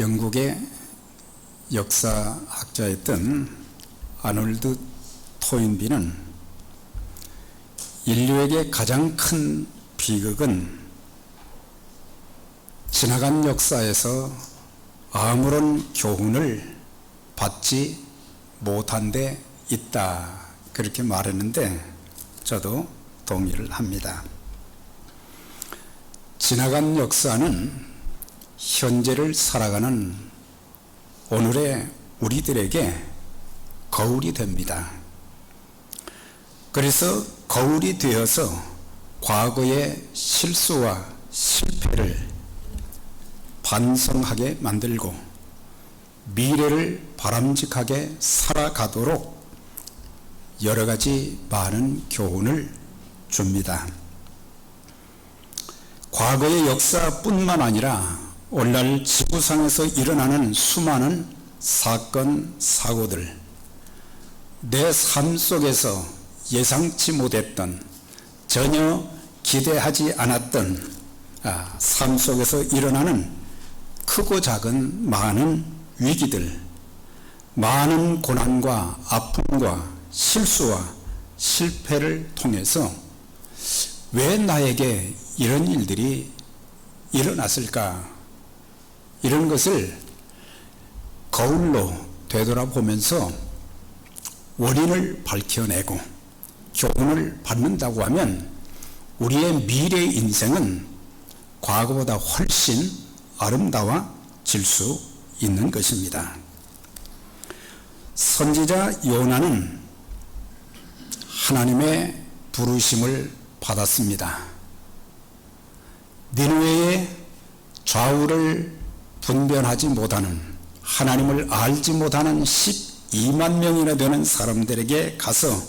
영국의 역사학자였던 아놀드 토인비는 인류에게 가장 큰 비극은 지나간 역사에서 아무런 교훈을 받지 못한 데 있다, 그렇게 말했는데 저도 동의를 합니다. 지나간 역사는 현재를 살아가는 오늘의 우리들에게 거울이 됩니다. 그래서 거울이 되어서 과거의 실수와 실패를 반성하게 만들고 미래를 바람직하게 살아가도록 여러 가지 많은 교훈을 줍니다. 과거의 역사뿐만 아니라 오늘날 지구상에서 일어나는 수많은 사건, 사고들, 내 삶 속에서 예상치 못했던, 전혀 기대하지 않았던 삶 속에서 일어나는 크고 작은 많은 위기들, 많은 고난과 아픔과 실수와 실패를 통해서 왜 나에게 이런 일들이 일어났을까? 이런 것을 거울로 되돌아보면서 원인을 밝혀내고 교훈을 받는다고 하면 우리의 미래 인생은 과거보다 훨씬 아름다워질 수 있는 것입니다. 선지자 요나는 하나님의 부르심을 받았습니다. 니느웨의 좌우를 분별하지 못하는, 하나님을 알지 못하는 12만 명이나 되는 사람들에게 가서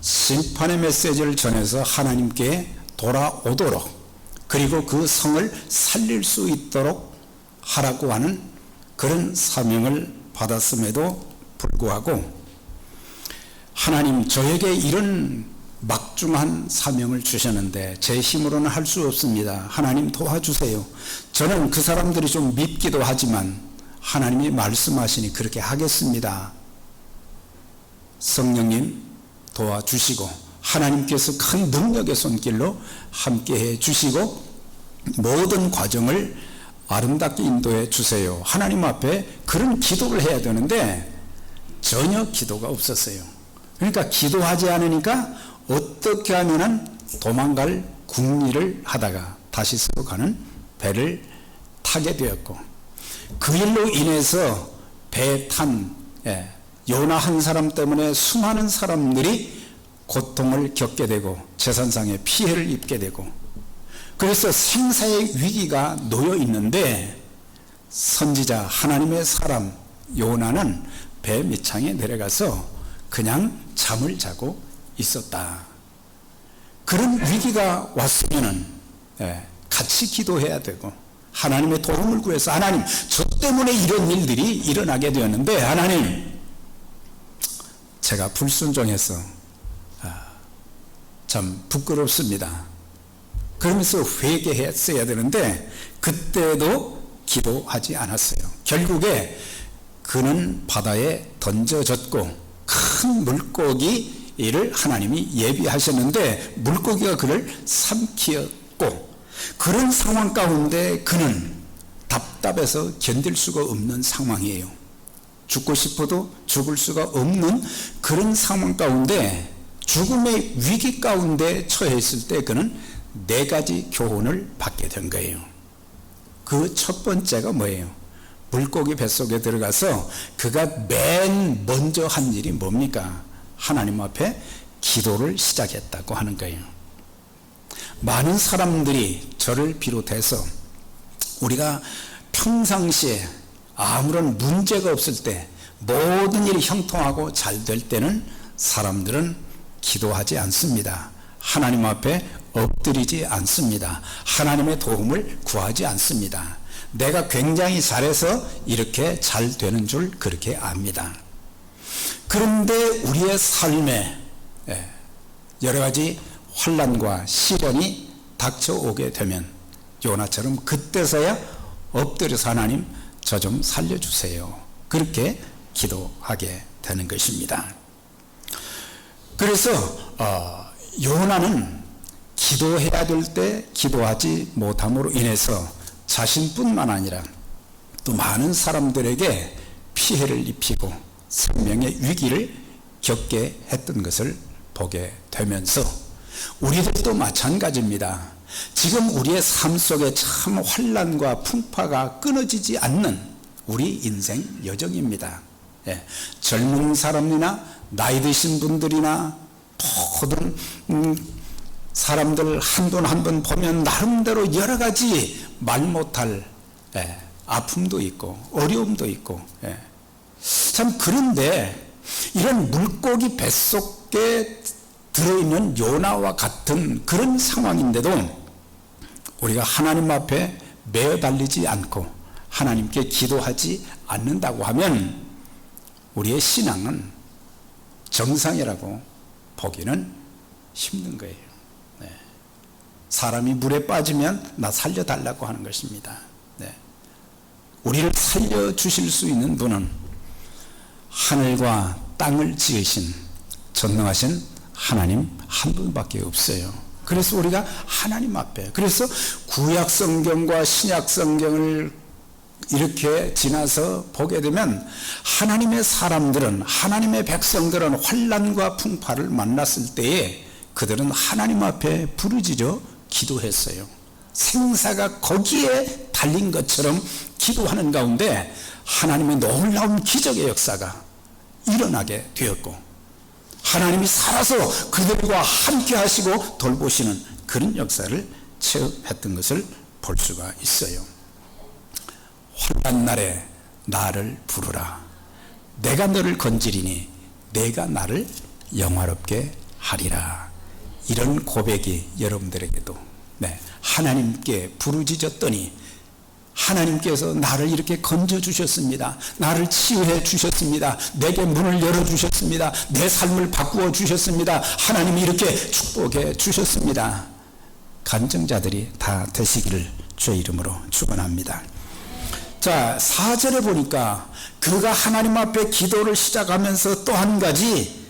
심판의 메시지를 전해서 하나님께 돌아오도록, 그리고 그 성을 살릴 수 있도록 하라고 하는 그런 사명을 받았음에도 불구하고 하나님, 저에게 이런 막중한 사명을 주셨는데 제 힘으로는 할 수 없습니다. 하나님 도와주세요. 저는 그 사람들이 좀 밉기도 하지만 하나님이 말씀하시니 그렇게 하겠습니다. 성령님 도와주시고 하나님께서 큰 능력의 손길로 함께해 주시고 모든 과정을 아름답게 인도해 주세요. 하나님 앞에 그런 기도를 해야 되는데 전혀 기도가 없었어요. 그러니까 기도하지 않으니까 어떻게 하면은 도망갈 궁리를 하다가 다시 서로 가는 배를 타게 되었고, 그 일로 인해서 배에 탄 요나 한 사람 때문에 수많은 사람들이 고통을 겪게 되고 재산상의 피해를 입게 되고, 그래서 생사의 위기가 놓여 있는데 선지자 하나님의 사람 요나는 배 밑창에 내려가서 그냥 잠을 자고 있었다. 그런 위기가 왔으면은 같이 기도해야 되고 하나님의 도움을 구해서, 하나님, 저 때문에 이런 일들이 일어나게 되었는데 하나님, 제가 불순종해서 참 부끄럽습니다. 그러면서 회개했어야 되는데 그때도 기도하지 않았어요. 결국에 그는 바다에 던져졌고 큰 물고기를 하나님이 예비하셨는데 물고기가 그를 삼키었고, 그런 상황 가운데 그는 답답해서 견딜 수가 없는 상황이에요. 죽고 싶어도 죽을 수가 없는 그런 상황 가운데, 죽음의 위기 가운데 처해 있을 때 그는 4가지 교훈을 받게 된 거예요. 그 첫 번째가 뭐예요? 물고기 뱃속에 들어가서 그가 맨 먼저 한 일이 뭡니까? 하나님 앞에 기도를 시작했다고 하는 거예요. 많은 사람들이 저를 비롯해서 우리가 평상시에 아무런 문제가 없을 때, 모든 일이 형통하고 잘 될 때는 사람들은 기도하지 않습니다. 하나님 앞에 엎드리지 않습니다. 하나님의 도움을 구하지 않습니다. 내가 굉장히 잘해서 이렇게 잘 되는 줄 그렇게 압니다. 그런데 우리의 삶에 여러 가지 환난과 시련이 닥쳐오게 되면 요나처럼 그때서야 엎드려서 하나님 저 좀 살려주세요. 그렇게 기도하게 되는 것입니다. 그래서 요나는 기도해야 될 때 기도하지 못함으로 인해서 자신뿐만 아니라 또 많은 사람들에게 피해를 입히고 생명의 위기를 겪게 했던 것을 보게 되면서 우리들도 마찬가지입니다. 지금 우리의 삶 속에 참 환난과 풍파가 끊어지지 않는 우리 인생 여정입니다. 젊은 사람이나 나이 드신 분들이나 모든 사람들 한 분 한 분 보면 나름대로 여러 가지 말 못할 아픔도 있고 어려움도 있고 참 그런데 이런 물고기 뱃속에 들어있는 요나와 같은 그런 상황인데도 우리가 하나님 앞에 매어 달리지 않고 하나님께 기도하지 않는다고 하면 우리의 신앙은 정상이라고 보기는 힘든 거예요. 사람이 물에 빠지면 나 살려달라고 하는 것입니다. 우리를 살려주실 수 있는 분은 하늘과 땅을 지으신 전능하신 하나님 한 분밖에 없어요. 그래서 우리가 하나님 앞에, 그래서 구약 성경과 신약 성경을 이렇게 지나서 보게 되면 하나님의 사람들은, 하나님의 백성들은 환난과 풍파를 만났을 때에 그들은 하나님 앞에 부르짖어 기도했어요. 생사가 거기에 달린 것처럼 기도하는 가운데 하나님의 놀라운 기적의 역사가 일어나게 되었고, 하나님이 살아서 그들과 함께 하시고 돌보시는 그런 역사를 체험했던 것을 볼 수가 있어요. 환난 날에 나를 부르라. 내가 너를 건지리니 내가 나를 영화롭게 하리라. 이런 고백이 여러분들에게도 하나님께 부르짖었더니 하나님께서 나를 이렇게 건져주셨습니다. 나를 치유해 주셨습니다. 내게 문을 열어주셨습니다. 내 삶을 바꾸어 주셨습니다. 하나님이 이렇게 축복해 주셨습니다. 간증자들이 다 되시기를 주의 이름으로 축원합니다. 자, 4절에 보니까 그가 하나님 앞에 기도를 시작하면서 또 한 가지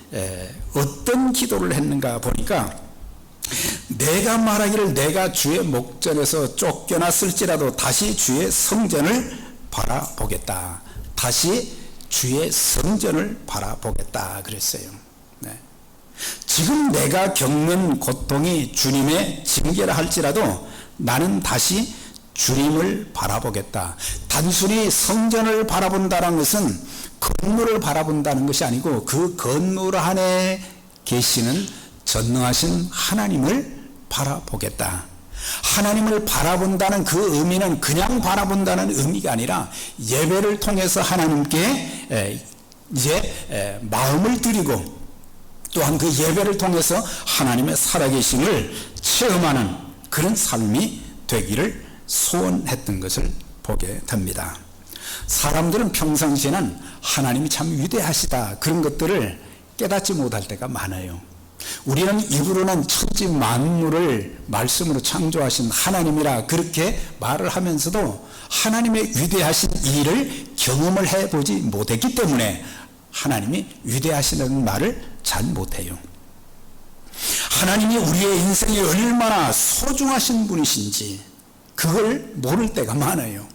어떤 기도를 했는가 보니까, 내가 말하기를 내가 주의 목전에서 쫓겨났을지라도 다시 주의 성전을 바라보겠다. 다시 주의 성전을 바라보겠다 그랬어요. 지금 내가 겪는 고통이 주님의 징계라 할지라도 나는 다시 주님을 바라보겠다. 단순히 성전을 바라본다는 것은 건물을 바라본다는 것이 아니고 그 건물 안에 계시는 전능하신 하나님을 바라보겠다. 하나님을 바라본다는 그 의미는 그냥 바라본다는 의미가 아니라 예배를 통해서 하나님께 이제 마음을 드리고 또한 그 예배를 통해서 하나님의 살아계심을 체험하는 그런 삶이 되기를 소원했던 것을 보게 됩니다. 사람들은 평상시에는 하나님이 참 위대하시다 그런 것들을 깨닫지 못할 때가 많아요. 우리는 입으로는 천지 만물을 말씀으로 창조하신 하나님이라 그렇게 말을 하면서도 하나님의 위대하신 일을 경험을 해보지 못했기 때문에 하나님이 위대하시다는 말을 잘 못해요. 하나님이 우리의 인생에 얼마나 소중하신 분이신지 그걸 모를 때가 많아요.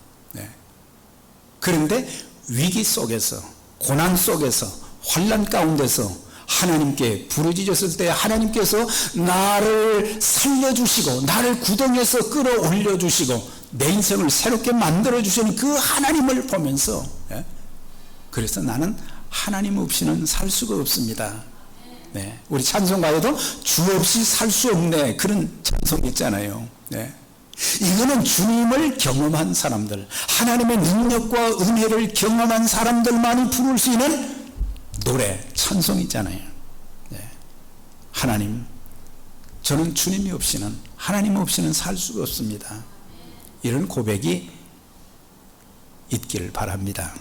그런데 위기 속에서, 고난 속에서, 환난 가운데서 하나님께 부르짖었을 때 하나님께서 나를 살려주시고 나를 구덩이에서 끌어올려 주시고 내 인생을 새롭게 만들어 주시는 그 하나님을 보면서 그래서 나는 하나님 없이는 살 수가 없습니다. 우리 찬송가에도 주 없이 살 수 없네 그런 찬송 있잖아요. 이거는 주님을 경험한 사람들, 하나님의 능력과 은혜를 경험한 사람들만이 부를 수 있는 노래, 찬송 있잖아요. 하나님, 저는 주님이 없이는, 하나님 없이는 살 수가 없습니다. 이런 고백이 있기를 바랍니다.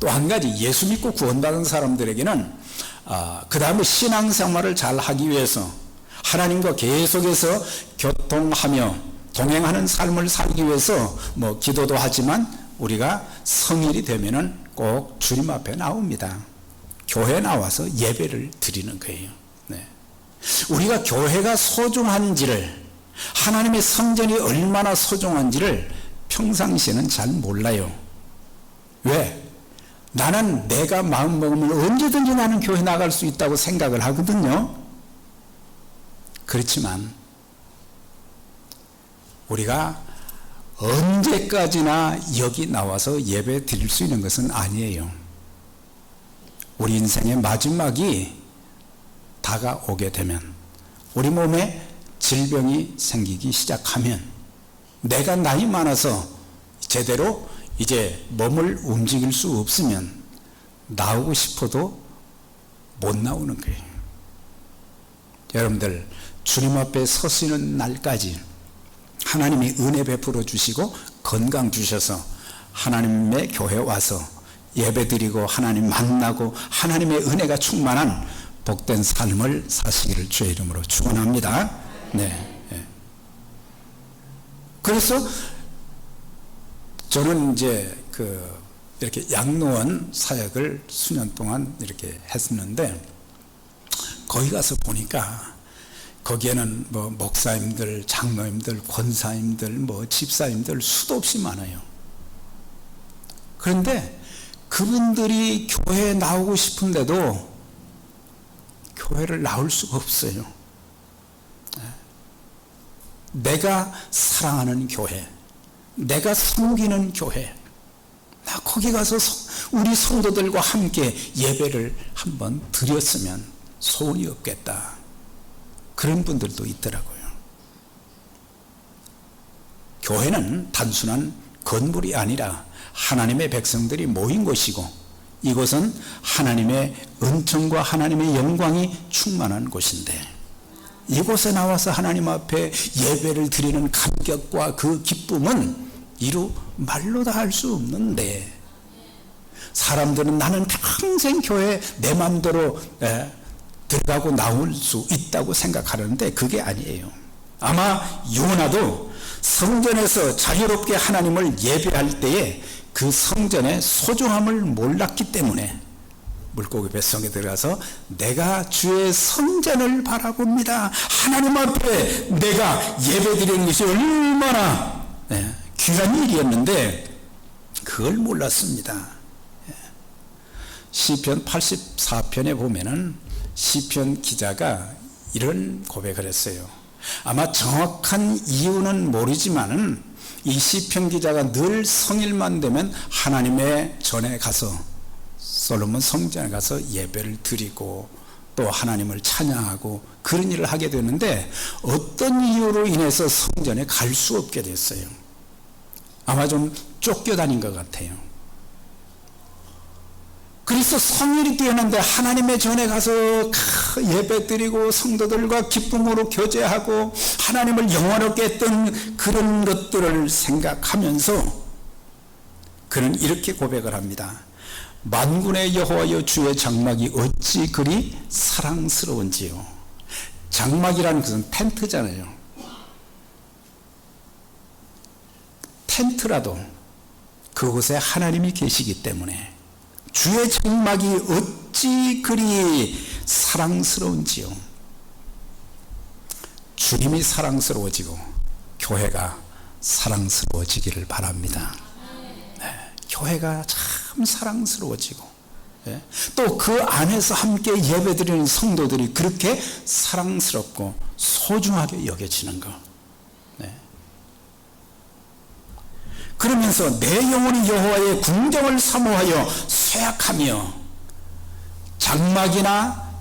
또 한 가지, 예수 믿고 구원받은 사람들에게는 그 다음에 신앙생활을 잘 하기 위해서 하나님과 계속해서 교통하며 동행하는 삶을 살기 위해서 뭐 기도도 하지만 우리가 성일이 되면은 꼭 주님 앞에 나옵니다. 교회에 나와서 예배를 드리는 거예요. 네. 우리가 교회가 소중한지를, 하나님의 성전이 얼마나 소중한지를 평상시에는 잘 몰라요. 왜? 나는 내가 마음 먹으면 언제든지 나는 교회 나갈 수 있다고 생각을 하거든요. 그렇지만 우리가 언제까지나 여기 나와서 예배 드릴 수 있는 것은 아니에요. 우리 인생의 마지막이 다가오게 되면, 우리 몸에 질병이 생기기 시작하면, 내가 나이 많아서 제대로 이제 몸을 움직일 수 없으면 나오고 싶어도 못 나오는 거예요. 여러분들, 주님 앞에 서시는 날까지 하나님이 은혜 베풀어 주시고 건강 주셔서 하나님의 교회 와서 예배 드리고 하나님 만나고 하나님의 은혜가 충만한 복된 삶을 사시기를 주의 이름으로 축원합니다. 네. 그래서 저는 이제 이렇게 양로원 사역을 수년 동안 이렇게 했었는데, 거기 가서 보니까 거기에는 뭐 목사님들, 장로님들, 권사님들, 뭐 집사님들 수도 없이 많아요. 그런데 그분들이 교회에 나오고 싶은데도 교회를 나올 수가 없어요. 내가 사랑하는 교회, 내가 섬기는 교회, 나 거기 가서 우리 성도들과 함께 예배를 한번 드렸으면 소원이 없겠다. 그런 분들도 있더라고요. 교회는 단순한 건물이 아니라 하나님의 백성들이 모인 곳이고, 이곳은 하나님의 은총과 하나님의 영광이 충만한 곳인데, 이곳에 나와서 하나님 앞에 예배를 드리는 감격과 그 기쁨은 이루 말로 다 할 수 없는데, 사람들은 나는 평생 교회에 내 마음대로 들어가고 나올 수 있다고 생각하는데 그게 아니에요. 아마 요나도 성전에서 자유롭게 하나님을 예배할 때에 그 성전의 소중함을 몰랐기 때문에 물고기 뱃속에 들어가서 내가 주의 성전을 바라봅니다, 하나님 앞에 내가 예배드리는 것이 얼마나 귀한 일이었는데 그걸 몰랐습니다. 시편 84편에 보면은 시편 기자가 이런 고백을 했어요. 아마 정확한 이유는 모르지만은 이 시편 기자가 늘 성일만 되면 하나님의 전에 가서, 솔로몬 성전에 가서 예배를 드리고 또 하나님을 찬양하고 그런 일을 하게 되는데, 어떤 이유로 인해서 성전에 갈 수 없게 됐어요. 아마 좀 쫓겨다닌 것 같아요. 그래서 성일이 되었는데 하나님의 전에 가서 예배 드리고 성도들과 기쁨으로 교제하고 하나님을 영원하게 했던 그런 것들을 생각하면서 그는 이렇게 고백을 합니다. 만군의 여호와여, 주의 장막이 어찌 그리 사랑스러운지요. 장막이라는 것은 텐트잖아요. 텐트라도 그곳에 하나님이 계시기 때문에 주의 장막이 어찌 그리 사랑스러운지요. 주님이 사랑스러워지고 교회가 사랑스러워지기를 바랍니다. 교회가 참 사랑스러워지고, 또 그 안에서 함께 예배드리는 성도들이 그렇게 사랑스럽고 소중하게 여겨지는 것. 그러면서 내 영혼이 여호와의 궁정을 사모하여 쇠약하며, 장막이나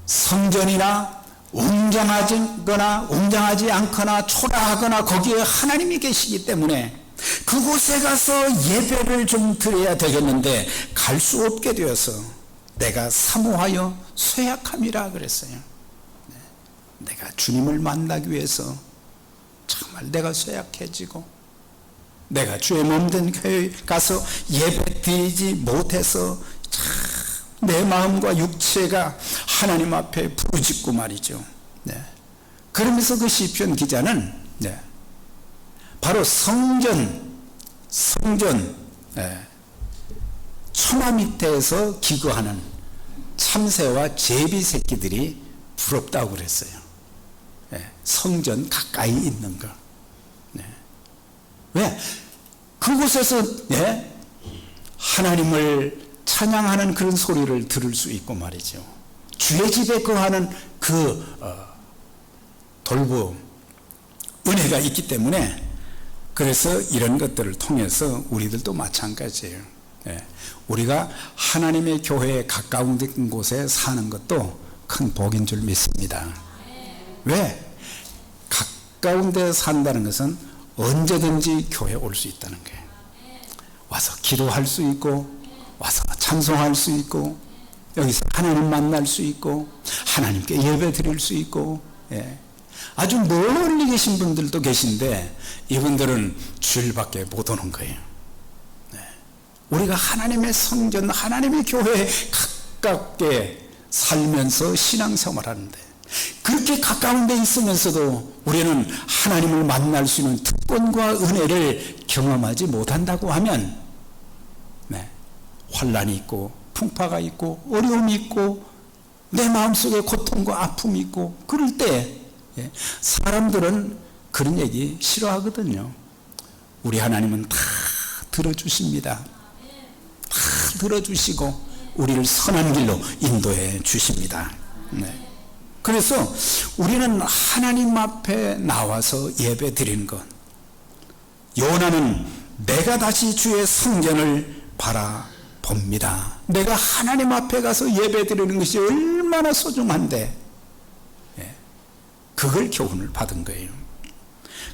성전이나 웅장하지 않거나 초라하거나 거기에 하나님이 계시기 때문에 그곳에 가서 예배를 좀 드려야 되겠는데 갈 수 없게 되어서 내가 사모하여 쇠약함이라 그랬어요. 내가 주님을 만나기 위해서 정말 내가 쇠약해지고, 내가 주의 몸된 교회에 가서 예배 드리지 못해서 참 내 마음과 육체가 하나님 앞에 부르짖고 말이죠. 그러면서 그 시편 기자는 네. 바로 성전 처마 밑에서 기거하는 참새와 제비 새끼들이 부럽다고 그랬어요. 성전 가까이 있는 거. 왜? 그곳에서 하나님을 찬양하는 그런 소리를 들을 수 있고 말이죠. 주의 집에 거하는 그 돌보 은혜가 있기 때문에, 그래서 이런 것들을 통해서 우리들도 마찬가지예요. 우리가 하나님의 교회에 가까운 곳에 사는 것도 큰 복인 줄 믿습니다. 왜? 가까운 데 산다는 것은 언제든지 교회에 올 수 있다는 거예요. 와서 기도할 수 있고, 와서 찬송할 수 있고, 여기서 하나님 만날 수 있고, 하나님께 예배 드릴 수 있고, 아주 멀리 계신 분들도 계신데 이분들은 주일밖에 못 오는 거예요. 우리가 하나님의 성전, 하나님의 교회에 가깝게 살면서 신앙생활하는데, 그렇게 가까운 데 있으면서도 우리는 하나님을 만날 수 있는 특권과 은혜를 경험하지 못한다고 하면, 환난이 있고 풍파가 있고 어려움이 있고 내 마음속에 고통과 아픔이 있고, 그럴 때 사람들은 그런 얘기 싫어하거든요. 우리 하나님은 다 들어주십니다. 다 들어주시고 우리를 선한 길로 인도해 주십니다. 그래서 우리는 하나님 앞에 나와서 예배 드리는 것, 요나는 내가 다시 주의 성전을 바라봅니다. 내가 하나님 앞에 가서 예배 드리는 것이 얼마나 소중한데, 그걸 교훈을 받은 거예요.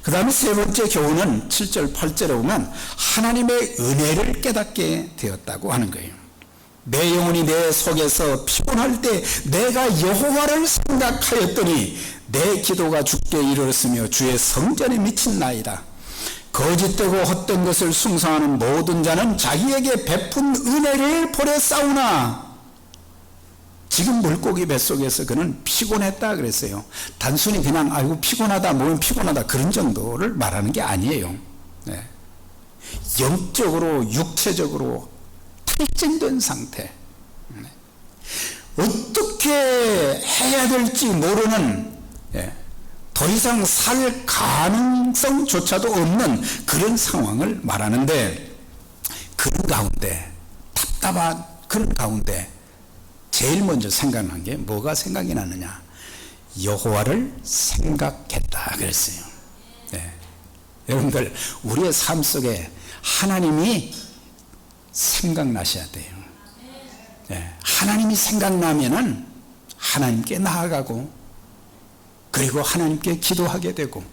그 다음에 세 번째 교훈은 7절 8절에 보면 하나님의 은혜를 깨닫게 되었다고 하는 거예요. 내 영혼이 내 속에서 피곤할 때 내가 여호와를 생각하였더니 내 기도가 주께 이르렀으며 주의 성전에 미친나이다. 거짓되고 헛된 것을 숭상하는 모든 자는 자기에게 베푼 은혜를 버렸사오나. 지금 물고기 뱃속에서 그는 피곤했다 그랬어요. 단순히 그냥 아이고 피곤하다, 몸이 피곤하다, 그런 정도를 말하는 게 아니에요. 영적으로 육체적으로 탈진된 상태, 어떻게 해야 될지 모르는, 더 이상 살 가능성조차도 없는 그런 상황을 말하는데, 그런 가운데, 답답한 그런 가운데 제일 먼저 생각난 게 뭐가 생각이 나느냐? 여호와를 생각했다 그랬어요. 여러분들, 우리의 삶 속에 하나님이 생각나셔야 돼요. 하나님이 생각나면은 하나님께 나아가고, 그리고 하나님께 기도하게 되고,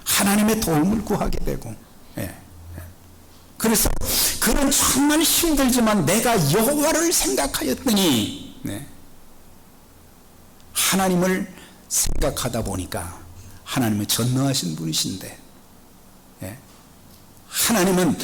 하나님의 도움을 구하게 되고, 그래서 그는 정말 힘들지만 내가 여호와를 생각하였더니, 하나님을 생각하다 보니까 하나님은 전능하신 분이신데, 하나님은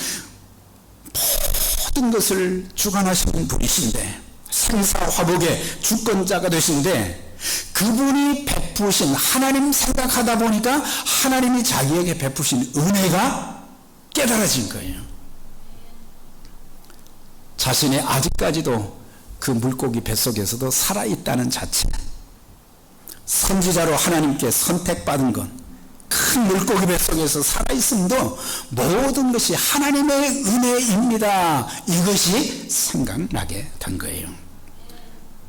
모든 것을 주관하시는 분이신데, 생사화복의 주권자가 되신데, 그분이 베푸신, 하나님 생각하다 보니까 하나님이 자기에게 베푸신 은혜가 깨달아진 거예요. 자신이 아직까지도 그 물고기 뱃속에서도 살아있다는 자체, 선지자로 하나님께 선택받은 것, 큰 물고기 뱃속에서 살아있음도 모든 것이 하나님의 은혜입니다. 이것이 생각나게 된 거예요.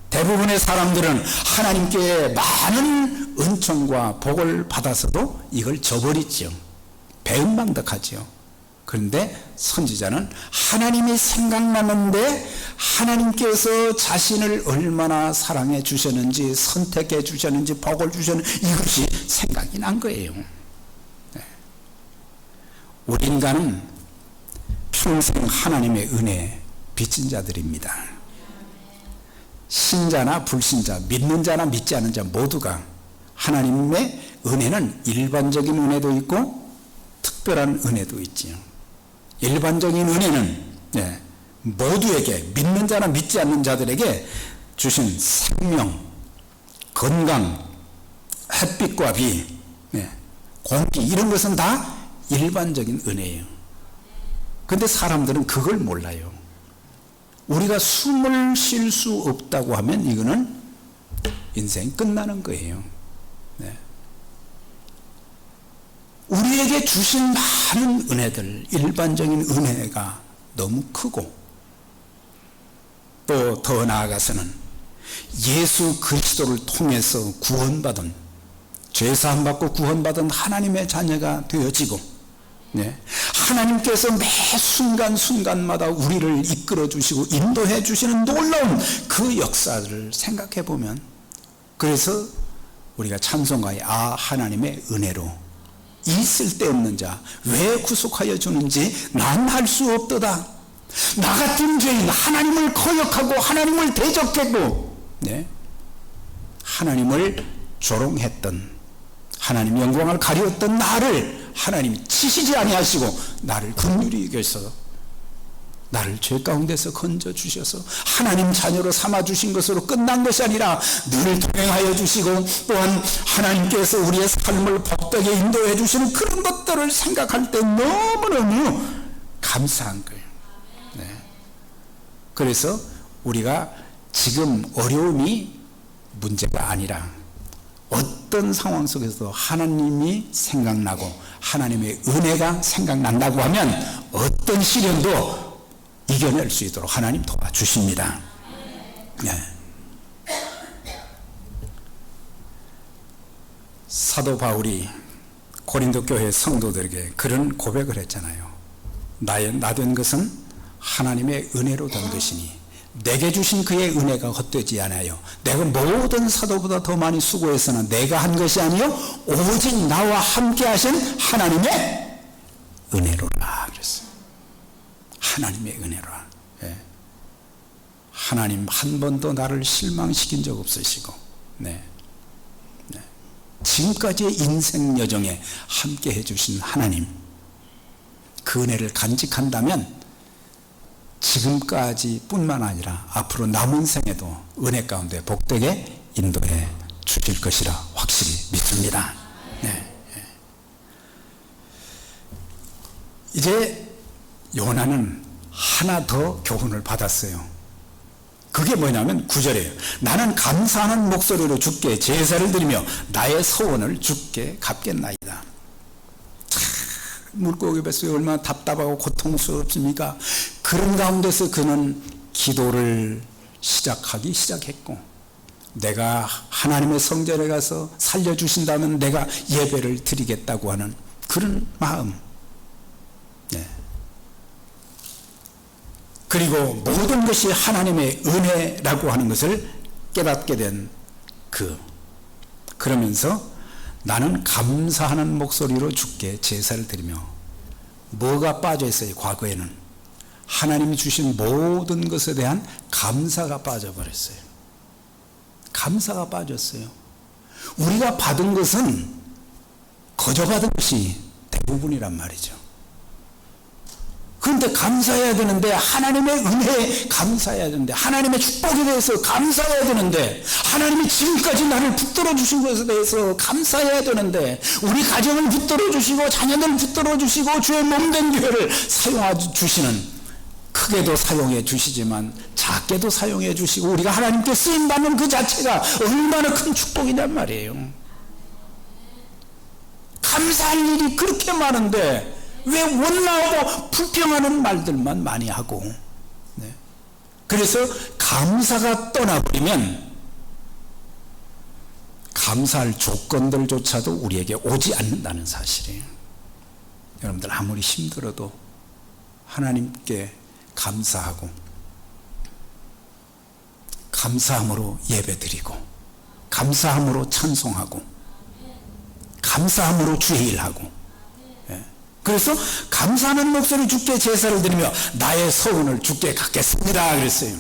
대부분의 사람들은 하나님께 많은 은총과 복을 받아서도 이걸 저버리죠. 배은망덕하죠. 그런데 선지자는 하나님이 생각나는데 하나님께서 자신을 얼마나 사랑해 주셨는지, 선택해 주셨는지, 복을 주셨는지, 이것이 생각이 난 거예요. 우리 인간은 평생 하나님의 은혜에 빚진 자들입니다. 신자나 불신자, 믿는 자나 믿지 않는 자 모두가 하나님의 은혜는 일반적인 은혜도 있고 특별한 은혜도 있지요. 일반적인 은혜는 모두에게, 믿는 자나 믿지 않는 자들에게 주신 생명, 건강, 햇빛과 비, 공기 이런 것은 다 일반적인 은혜예요. 그런데 사람들은 그걸 몰라요. 우리가 숨을 쉴 수 없다고 하면 이거는 인생 끝나는 거예요. 네. 우리에게 주신 많은 은혜들, 일반적인 은혜가 너무 크고, 또 더 나아가서는 예수 그리스도를 통해서 구원받은, 죄사함 받고 구원받은 하나님의 자녀가 되어지고, 네. 하나님께서 매 순간순간마다 우리를 이끌어 주시고 인도해 주시는 놀라운 그 역사를 생각해 보면, 그래서 우리가 찬송가에 하나님의 은혜로 이 쓸데없는 자 왜 구속하여 주는지 난 할 수 없도다. 나 같은 죄인, 하나님을 거역하고 하나님을 대적했고, 네. 하나님을 조롱했던, 하나님 영광을 가리웠던 나를 하나님이 치시지 아니하시고 나를 긍휼히 여겨서 나를 죄 가운데서 건져 주셔서 하나님 자녀로 삼아 주신 것으로 끝난 것이 아니라 늘 동행하여 주시고, 또한 하나님께서 우리의 삶을 복되게 인도해 주시는 그런 것들을 생각할 때 너무너무 감사한 거예요. 네. 그래서 우리가 지금 어려움이 문제가 아니라 어떤 상황 속에서도 하나님이 생각나고 하나님의 은혜가 생각난다고 하면 어떤 시련도 이겨낼 수 있도록 하나님 도와주십니다. 네. 사도 바울이 고린도 교회 성도들에게 그런 고백을 했잖아요. 나 된 것은 하나님의 은혜로 된 것이니 내게 주신 그의 은혜가 헛되지 않아요. 내가 모든 사도보다 더 많이 수고해서는 내가 한 것이 아니요 오직 나와 함께 하신 하나님의 은혜로라 그랬어요. 하나님의 은혜로라. 예. 하나님 한 번도 나를 실망시킨 적 없으시고, 네. 네. 지금까지의 인생 여정에 함께 해주신 하나님, 그 은혜를 간직한다면 지금까지 뿐만 아니라 앞으로 남은 생에도 은혜 가운데 복되게 인도해 주실 것이라 확실히 믿습니다. 네. 이제 요나는 하나 더 교훈을 받았어요. 그게 뭐냐면 9절이에요. 나는 감사하는 목소리로 주께 제사를 드리며 나의 서원을 주께 갚겠나이다. 물고기 뱃속에 얼마나 답답하고 고통스럽습니까? 그런 가운데서 그는 기도를 시작했고, 내가 하나님의 성전에 가서 살려주신다면 내가 예배를 드리겠다고 하는 그런 마음. 네. 그리고 모든 것이 하나님의 은혜라고 하는 것을 깨닫게 된 그러면서 나는 감사하는 목소리로 주께 제사를 드리며, 뭐가 빠져 있어요? 과거에는 하나님이 주신 모든 것에 대한 감사가 빠져버렸어요. 감사가 빠졌어요. 우리가 받은 것은 거저 받은 것이 대부분이란 말이죠. 그런데 감사해야 되는데, 하나님의 은혜에 감사해야 되는데, 하나님의 축복에 대해서 감사해야 되는데, 하나님이 지금까지 나를 붙들어 주신 것에 대해서 감사해야 되는데, 우리 가정을 붙들어 주시고 자녀들 붙들어 주시고 주의 몸된 교회를 사용해 주시는, 크게도 사용해 주시지만 작게도 사용해 주시고 우리가 하나님께 쓰임받는 그 자체가 얼마나 큰 축복이란 말이에요. 감사할 일이 그렇게 많은데 왜 원나하고 불평하는 말들만 많이 하고, 네. 그래서 감사가 떠나버리면 감사할 조건들조차도 우리에게 오지 않는다는 사실이에요. 여러분들 아무리 힘들어도 하나님께 감사하고, 감사함으로 예배드리고, 감사함으로 찬송하고, 감사함으로 주의 일하고, 그래서 감사하는 목소리 주께 제사를 드리며 나의 서원을 주께 갚겠습니다 그랬어요.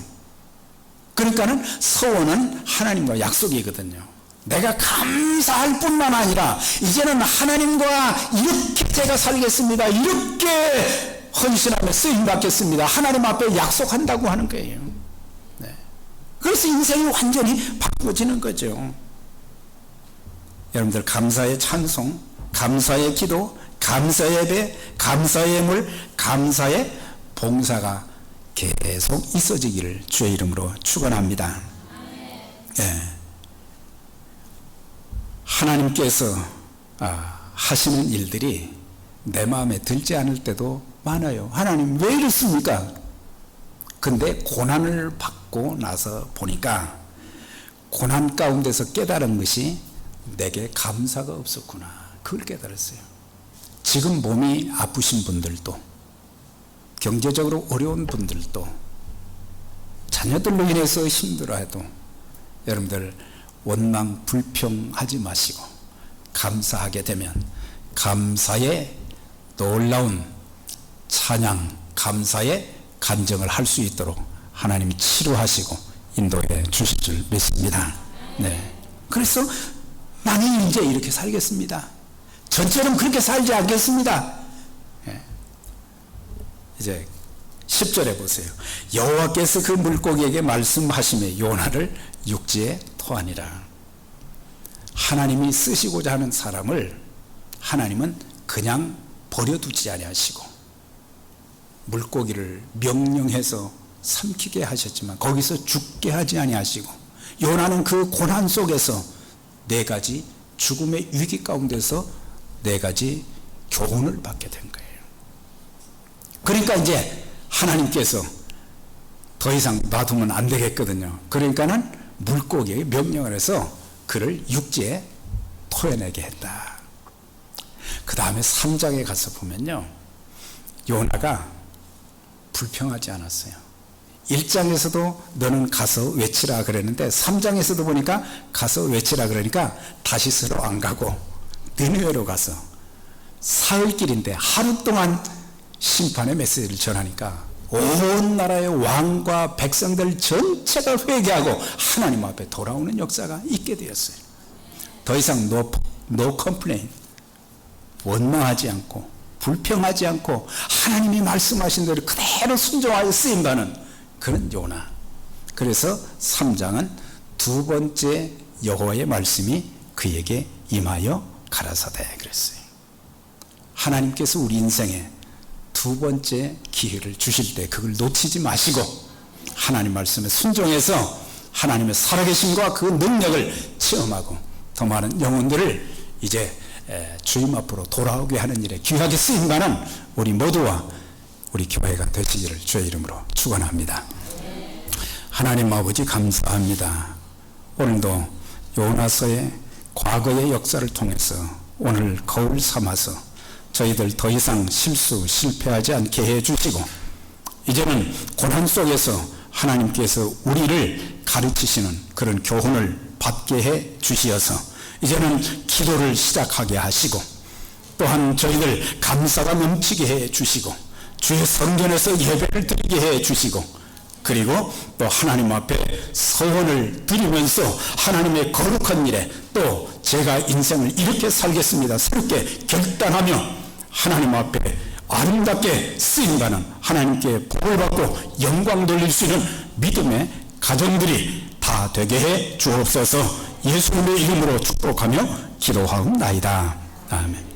그러니까는 서원은 하나님과 약속이거든요. 내가 감사할 뿐만 아니라 이제는 하나님과 이렇게 제가 살겠습니다, 이렇게 헌신하며 쓰임 받겠습니다, 하나님 앞에 약속한다고 하는 거예요. 네. 그래서 인생이 완전히 바꿔지는 거죠. 여러분들 감사의 찬송, 감사의 기도, 감사의 예배, 감사의 예물, 감사의 봉사가 계속 있어지기를 주의 이름으로 축원합니다. 예. 하나님께서 하시는 일들이 내 마음에 들지 않을 때도 많아요. 하나님 왜 이렇습니까? 근데 고난을 받고 나서 보니까 고난 가운데서 깨달은 것이 내게 감사가 없었구나. 그걸 깨달았어요. 지금 몸이 아프신 분들도, 경제적으로 어려운 분들도, 자녀들로 인해서 힘들어해도 여러분들 원망 불평하지 마시고 감사하게 되면 감사의 놀라운 찬양, 감사의 간증을 할 수 있도록 하나님이 치료하시고 인도해 주실 줄 믿습니다. 네. 그래서 나는 이제 이렇게 살겠습니다. 전처럼 그렇게 살지 않겠습니다. 네. 이제 10절에 보세요. 여호와께서 그 물고기에게 말씀하시매 요나를 육지에 토하니라. 하나님이 쓰시고자 하는 사람을 하나님은 그냥 버려두지 아니하시고 물고기를 명령해서 삼키게 하셨지만 거기서 죽게 하지 아니하시고 요나는 그 고난 속에서 4가지 죽음의 위기 가운데서 4가지 교훈을 받게 된 거예요. 그러니까 이제 하나님께서 더 이상 놔두면 안 되겠거든요. 그러니까는 물고기에게 명령을 해서 그를 육지에 토해내게 했다. 그 다음에 3장에 가서 보면요, 요나가 불평하지 않았어요. 1장에서도 너는 가서 외치라 그랬는데 3장에서도 보니까 가서 외치라 그러니까 다시스로 안 가고 느느웨로 가서 사흘길인데 하루 동안 심판의 메시지를 전하니까 온 나라의 왕과 백성들 전체가 회개하고 하나님 앞에 돌아오는 역사가 있게 되었어요. 더 이상 no complaint, 원망하지 않고 불평하지 않고 하나님이 말씀하신 대로 그대로 순종하여 쓰임받는 그런 요나. 그래서 3장은 2번째 여호와의 말씀이 그에게 임하여 가라사대 그랬어요. 하나님께서 우리 인생에 2번째 기회를 주실 때 그걸 놓치지 마시고 하나님 말씀에 순종해서 하나님의 살아계심과 그 능력을 체험하고 더 많은 영혼들을 이제 주님 앞으로 돌아오게 하는 일에 귀하게 쓰임받는 우리 모두와 우리 교회가 되시기를 주의 이름으로 축원합니다. 하나님 아버지 감사합니다. 오늘도 요나서의 과거의 역사를 통해서 오늘 거울 삼아서 저희들 더 이상 실패하지 않게 해주시고 이제는 고난 속에서 하나님께서 우리를 가르치시는 그런 교훈을 받게 해 주시어서 이제는 기도를 시작하게 하시고 또한 저희들 감사가 넘치게 해 주시고 주의 성전에서 예배를 드리게 해 주시고 그리고 또 하나님 앞에 서원을 드리면서 하나님의 거룩한 일에 또 제가 인생을 이렇게 살겠습니다 새롭게 결단하며 하나님 앞에 아름답게 쓰임받는 하나님께 복을 받고 영광 돌릴 수 있는 믿음의 가정들이 다 되게 해 주옵소서. 예수님의 이름으로 축복하며 기도하옵나이다. 아멘.